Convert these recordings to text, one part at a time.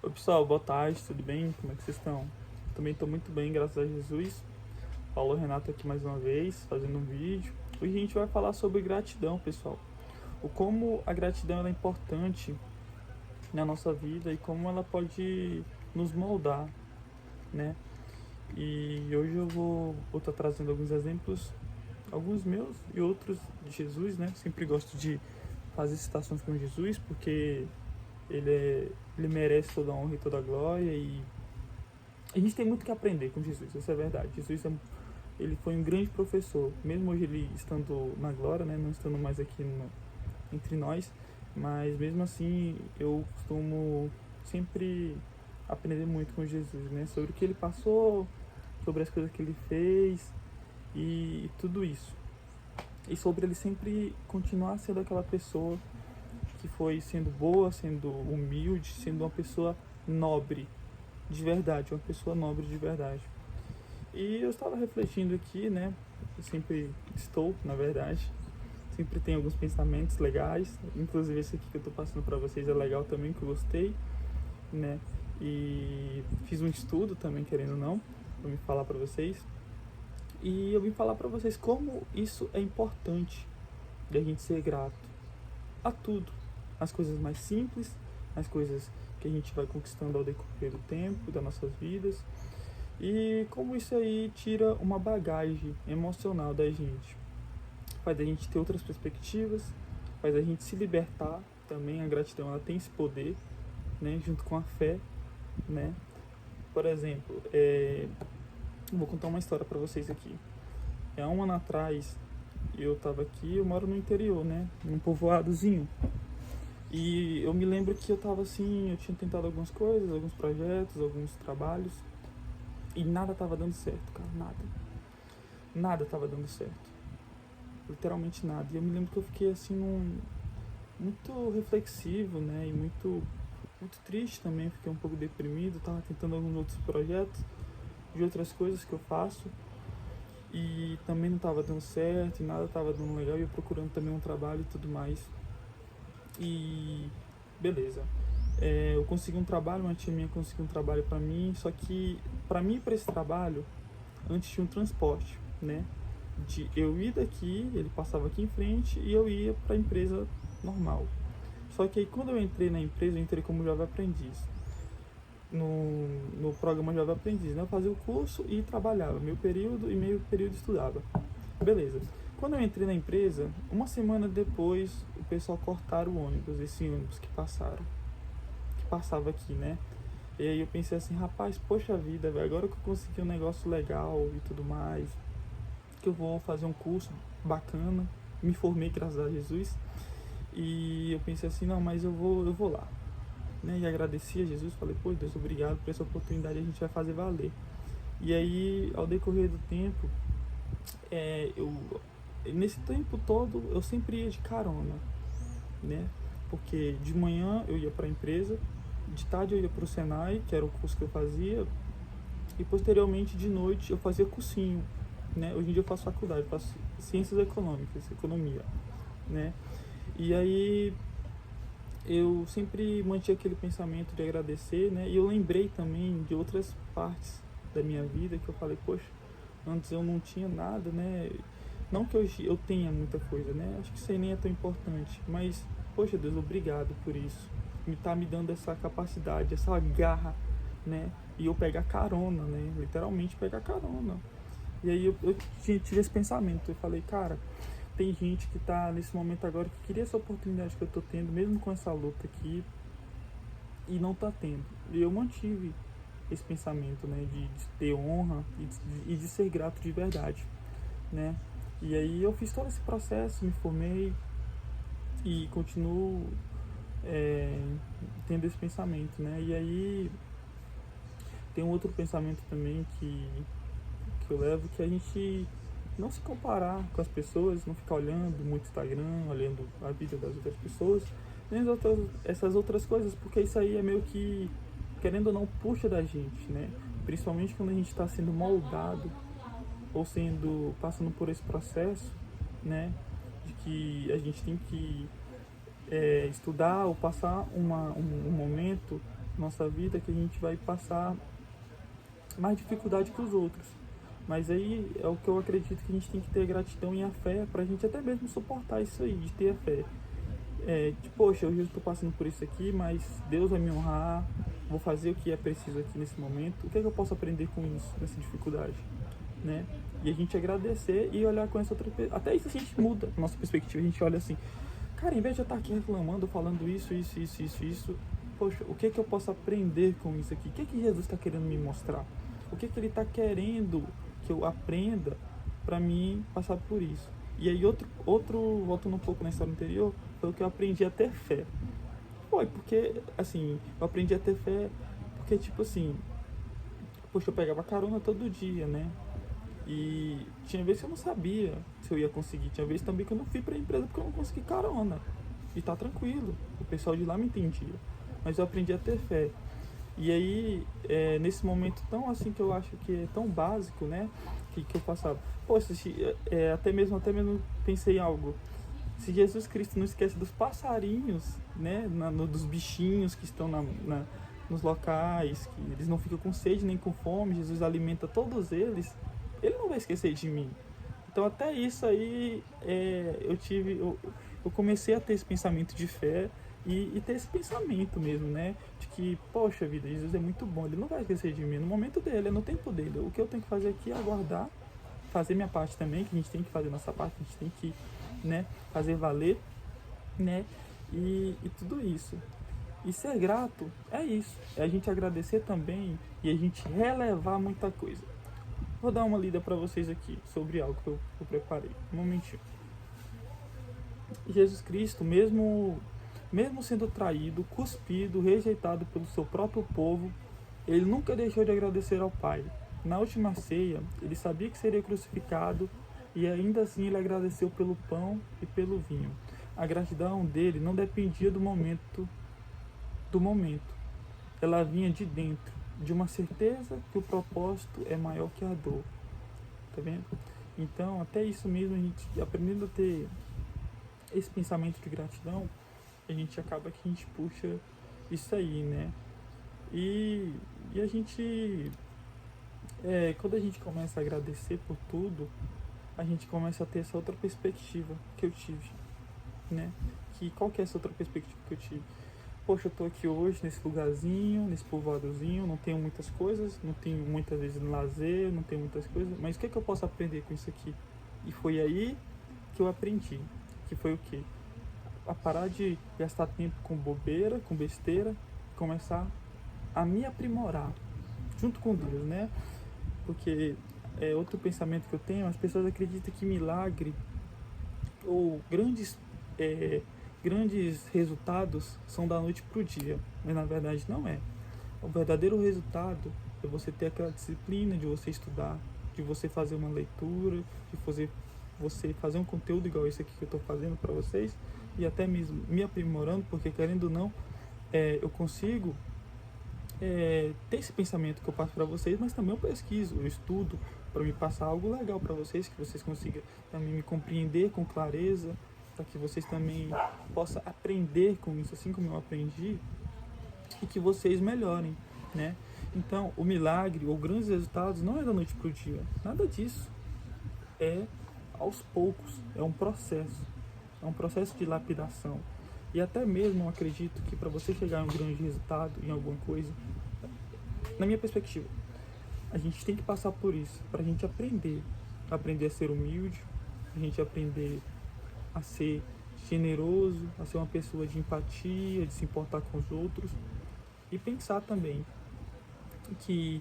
Oi pessoal, boa tarde, tudo bem? Como é que vocês estão? Também estou muito bem, graças a Jesus. Paulo Renato aqui mais uma vez, fazendo um vídeo. Hoje a gente vai falar sobre gratidão, pessoal. O como a gratidão é importante na nossa vida e como ela pode nos moldar, né? E hoje eu vou estar trazendo alguns exemplos, alguns meus e outros de Jesus, né? Sempre gosto de fazer citações com Jesus, porque ele merece toda a honra e toda a glória, e a gente tem muito que aprender com Jesus, isso é verdade. Ele foi um grande professor, mesmo hoje ele estando na glória, né, não estando mais aqui entre nós, mas mesmo assim eu costumo sempre aprender muito com Jesus, né, sobre o que ele passou, sobre as coisas que ele fez e tudo isso. E sobre ele sempre continuar sendo aquela pessoa que foi sendo boa, sendo humilde, sendo uma pessoa nobre de verdade, uma pessoa nobre de verdade. E eu estava refletindo aqui, né? Eu sempre estou, na verdade, sempre tenho alguns pensamentos legais, inclusive esse aqui que eu estou passando para vocês é legal também, que eu gostei, né? E fiz um estudo também, querendo ou não, para me falar para vocês. E eu vim falar para vocês como isso é importante de a gente ser grato a tudo, as coisas mais simples, as coisas que a gente vai conquistando ao decorrer do tempo, das nossas vidas, e como isso aí tira uma bagagem emocional da gente, faz a gente ter outras perspectivas, faz a gente se libertar também. A gratidão, ela tem esse poder, né, junto com a fé, né. Por exemplo, vou contar uma história para vocês aqui. Há um ano atrás eu tava aqui, eu moro no interior, né, num povoadozinho. E eu me lembro que eu tava assim, eu tinha tentado algumas coisas, alguns projetos, alguns trabalhos, e nada tava dando certo, cara, nada. Nada tava dando certo. Literalmente nada. E eu me lembro que eu fiquei assim muito reflexivo, né? E muito triste também, fiquei um pouco deprimido, tava tentando alguns outros projetos de outras coisas que eu faço. E também não tava dando certo, e nada tava dando legal, e eu procurando também um trabalho e tudo mais. E beleza. Eu consegui um trabalho, uma tia minha conseguiu um trabalho pra mim, só que pra mim ir pra esse trabalho, antes tinha um transporte, né? De eu ir daqui, ele passava aqui em frente e eu ia pra empresa normal. Só que aí quando eu entrei na empresa, eu entrei como jovem aprendiz. No programa Jovem Aprendiz, né? Eu fazia o curso e trabalhava, meio período e meio período estudava. Beleza. Quando eu entrei na empresa, uma semana depois, o pessoal cortaram o ônibus, esse ônibus que passava aqui, né? E aí eu pensei assim, rapaz, poxa vida, velho, agora que eu consegui um negócio legal e tudo mais, que eu vou fazer um curso bacana, me formei graças a Jesus, e eu pensei assim, não, mas eu vou lá, né? E agradeci a Jesus, falei, pô, Deus, obrigado por essa oportunidade, a gente vai fazer valer. E aí, ao decorrer do tempo, eu nesse tempo todo eu sempre ia de carona, né? Porque de manhã eu ia para a empresa, de tarde eu ia para o Senai, que era o curso que eu fazia, e posteriormente de noite eu fazia cursinho, né? Hoje em dia eu faço faculdade, faço ciências econômicas, economia, né? E aí eu sempre mantinha aquele pensamento de agradecer, né? E eu lembrei também de outras partes da minha vida que eu falei, poxa, antes eu não tinha nada, né? Não que hoje eu tenha muita coisa, né? Acho que isso aí nem é tão importante, mas, poxa Deus, obrigado por isso. Me dando essa capacidade, essa garra, né? E eu pegar carona, né? Literalmente pegar carona. E aí eu tive esse pensamento, eu falei, cara, tem gente que tá nesse momento agora que queria essa oportunidade que eu tô tendo, mesmo com essa luta aqui, e não tá tendo. E eu mantive esse pensamento, né, de ter honra e de ser grato de verdade, né. E aí eu fiz todo esse processo, me formei e continuo tendo esse pensamento, né. E aí tem um outro pensamento também que eu levo, que a gente não se comparar com as pessoas, não ficar olhando muito Instagram, olhando a vida das outras pessoas, nem essas outras coisas, porque isso aí é meio que, querendo ou não, puxa da gente, né? Principalmente quando a gente está sendo moldado ou passando por esse processo, né? De que a gente tem que estudar ou passar um momento nossa vida que a gente vai passar mais dificuldade que os outros. Mas aí é o que eu acredito que a gente tem que ter gratidão e a fé pra gente até mesmo suportar isso aí, de ter a fé. Poxa, eu já estou passando por isso aqui, mas Deus vai me honrar, vou fazer o que é preciso aqui nesse momento. O que é que eu posso aprender com isso, nessa dificuldade, né? E a gente agradecer e olhar com essa outra... Até isso a gente muda a nossa perspectiva, a gente olha assim, cara, em vez de eu estar aqui reclamando, falando isso, poxa, o que é que eu posso aprender com isso aqui? O que é que Jesus está querendo me mostrar? O que é que Ele está querendo que eu aprenda para mim passar por isso? E aí voltando um pouco na história anterior, foi o que eu aprendi a ter fé. Foi, porque, assim, eu aprendi a ter fé porque, tipo assim, poxa, eu pegava carona todo dia, né? E tinha vezes que eu não sabia se eu ia conseguir. Tinha vezes também que eu não fui pra empresa porque eu não consegui carona. E tá tranquilo, o pessoal de lá me entendia. Mas eu aprendi a ter fé. E aí, nesse momento tão assim que eu acho que é tão básico, né? Que eu passava. Poxa, até mesmo pensei em algo. Se Jesus Cristo não esquece dos passarinhos, né? Dos bichinhos que estão nos locais, que eles não ficam com sede nem com fome, Jesus alimenta todos eles, Ele não vai esquecer de mim. Então até isso aí eu comecei a ter esse pensamento de fé e ter esse pensamento mesmo, né? De que, poxa vida, Jesus é muito bom, Ele não vai esquecer de mim no momento dele, no tempo dele. O que eu tenho que fazer aqui é aguardar, fazer minha parte também, que a gente tem que fazer nossa parte, a gente tem que, né, fazer valer, né? E tudo isso. E ser grato é isso, é a gente agradecer também e a gente relevar muita coisa. Vou dar uma lida para vocês aqui sobre algo que eu preparei. Um momentinho. Jesus Cristo, mesmo sendo traído, cuspido, rejeitado pelo seu próprio povo, ele nunca deixou de agradecer ao Pai. Na última ceia, ele sabia que seria crucificado e ainda assim ele agradeceu pelo pão e pelo vinho. A gratidão dele não dependia do momento. Ela vinha de dentro, de uma certeza que o propósito é maior que a dor. Tá vendo? Então, até isso mesmo, a gente aprendendo a ter esse pensamento de gratidão, a gente acaba que a gente puxa isso aí, né? E a gente, quando a gente começa a agradecer por tudo, a gente começa a ter essa outra perspectiva que eu tive, né? Qual que é essa outra perspectiva que eu tive? Poxa, eu tô aqui hoje nesse lugarzinho, nesse povoadozinho, não tenho muitas coisas, não tenho muitas vezes lazer, não tenho muitas coisas, mas o que é que eu posso aprender com isso aqui? E foi aí que eu aprendi, que foi o quê? A parar de gastar tempo com bobeira, com besteira, começar a me aprimorar, junto com Deus, né? Porque outro pensamento que eu tenho, as pessoas acreditam que milagre ou grandes resultados são da noite para o dia, mas na verdade não é. O verdadeiro resultado é você ter aquela disciplina de você estudar, de você fazer uma leitura, de você fazer um conteúdo igual esse aqui que eu estou fazendo para vocês e até mesmo me aprimorando, porque querendo ou não, eu consigo ter esse pensamento que eu passo para vocês, mas também eu pesquiso, eu estudo para me passar algo legal para vocês, que vocês consigam também me compreender com clareza, para que vocês também possam aprender com isso, assim como eu aprendi, e que vocês melhorem, né? Então, o milagre ou grandes resultados não é da noite para o dia, nada disso. É aos poucos, é um processo de lapidação. E até mesmo eu acredito que para você chegar a um grande resultado em alguma coisa, na minha perspectiva, a gente tem que passar por isso, para a gente aprender a ser humilde, a gente aprender a ser generoso, a ser uma pessoa de empatia, de se importar com os outros e pensar também que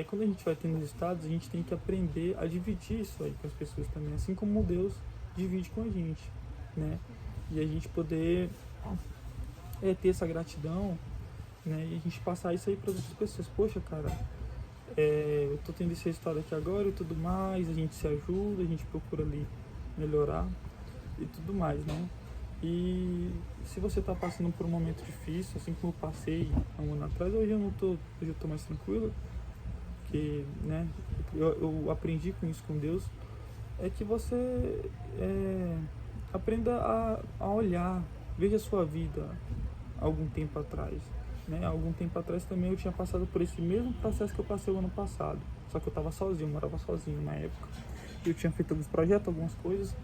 quando a gente vai tendo resultados, a gente tem que aprender a dividir isso aí com as pessoas também, assim como Deus divide com a gente, né? E a gente poder ter essa gratidão, né? E a gente passar isso aí para outras pessoas. Poxa, cara, eu tô tendo esse resultado aqui agora e tudo mais, a gente se ajuda, a gente procura ali melhorar e tudo mais, né? E se você está passando por um momento difícil, assim como eu passei há um ano atrás, hoje eu tô mais tranquilo, que, né, eu aprendi com isso com Deus, é que você aprenda a olhar, veja a sua vida há algum tempo atrás, né? Algum tempo atrás também eu tinha passado por esse mesmo processo que eu passei o ano passado. Só que eu estava sozinho, morava sozinho na época. Eu tinha feito alguns projetos, algumas coisas.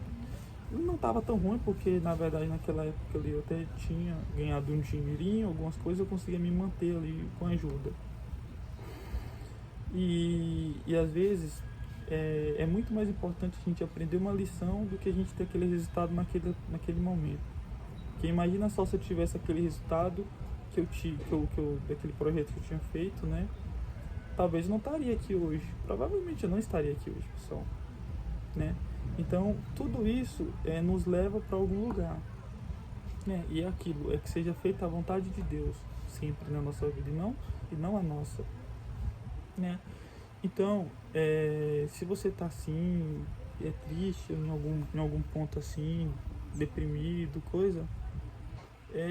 Não estava tão ruim, porque na verdade naquela época ali eu até tinha ganhado um dinheirinho, algumas coisas eu conseguia me manter ali com ajuda. E às vezes é muito mais importante a gente aprender uma lição do que a gente ter aquele resultado naquele momento. Porque imagina só se eu tivesse aquele resultado daquele projeto que eu tinha feito, né? Talvez eu não estaria aqui hoje. Provavelmente eu não estaria aqui hoje, pessoal, né? Então, tudo isso nos leva para algum lugar, né? E é aquilo, é que seja feita a vontade de Deus sempre na nossa vida e não a nossa, né? Então, se você tá assim, é triste em algum ponto assim, deprimido, coisa,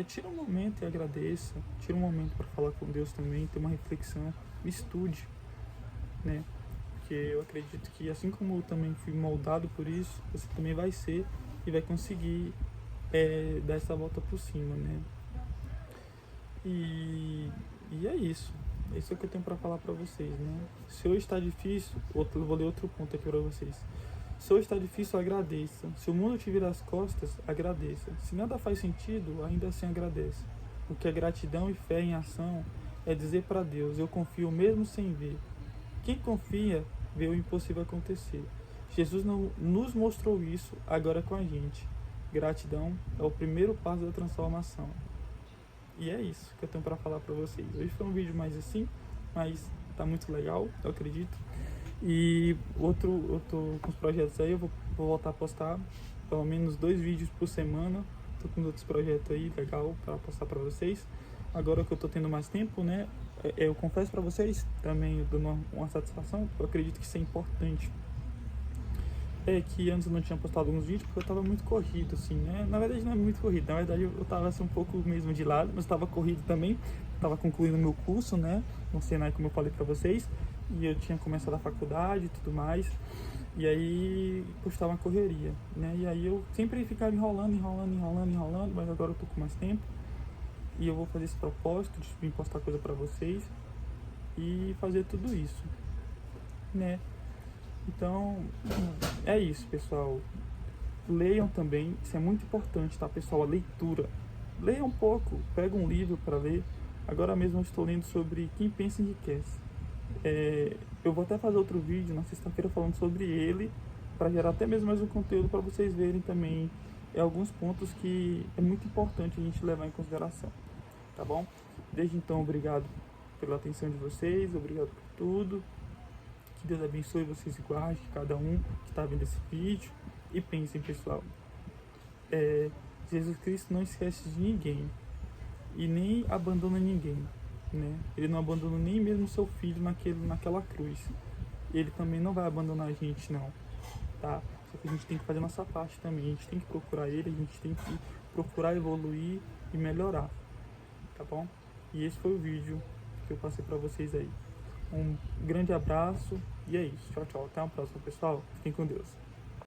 tira um momento e agradeça, tira um momento para falar com Deus também, ter uma reflexão, estude, né? Porque eu acredito que assim como eu também fui moldado por isso, você também vai ser e vai conseguir dar essa volta por cima, né? E é isso. É isso que eu tenho para falar para vocês, né? Se hoje está difícil, eu vou ler outro ponto aqui para vocês. Se hoje está difícil, agradeça. Se o mundo te virar as costas, agradeça. Se nada faz sentido, ainda assim agradeça. Porque a gratidão e fé em ação é dizer para Deus, eu confio mesmo sem ver. Quem confia, vê o impossível acontecer. Jesus não nos mostrou isso agora com a gente. Gratidão é o primeiro passo da transformação. E é isso que eu tenho para falar para vocês. Hoje foi um vídeo mais assim, mas tá muito legal, eu acredito. E eu tô com os projetos aí, eu vou voltar a postar pelo menos 2 vídeos por semana. Tô com outros projetos aí legal para postar para vocês. Agora que eu tô tendo mais tempo, né? Eu confesso para vocês, também dando uma satisfação, eu acredito que isso é importante. Que antes eu não tinha postado alguns vídeos porque eu tava muito corrido, assim, né? Na verdade não é muito corrido, na verdade eu tava assim um pouco mesmo de lado, mas tava corrido também. Tava concluindo meu curso, né? No Senai, como eu falei pra vocês. E eu tinha começado a faculdade e tudo mais. E aí postava uma correria, né? E aí eu sempre ficava enrolando, mas agora eu tô com mais tempo. E eu vou fazer esse propósito de vir postar coisa pra vocês e fazer tudo isso, né? Então, é isso, pessoal. Leiam também, isso é muito importante, tá, pessoal? A leitura. Leiam um pouco, pega um livro para ler. Agora mesmo eu estou lendo sobre Quem Pensa Enriquece. Eu vou até fazer outro vídeo na sexta-feira falando sobre ele, para gerar até mesmo mais um conteúdo para vocês verem também alguns pontos que é muito importante a gente levar em consideração, tá bom? Desde então, obrigado pela atenção de vocês, obrigado por tudo. Que Deus abençoe vocês e guarde cada um que está vendo esse vídeo. E pensem, pessoal, Jesus Cristo não esquece de ninguém e nem abandona ninguém, né? Ele não abandona nem mesmo seu filho naquela cruz. Ele também não vai abandonar a gente, não, tá? Só que a gente tem que fazer nossa parte também. A gente tem que procurar ele, a gente tem que procurar evoluir e melhorar, tá bom? E esse foi o vídeo que eu passei para vocês aí. Um grande abraço e é isso. Tchau, tchau. Até a próxima, pessoal. Fiquem com Deus.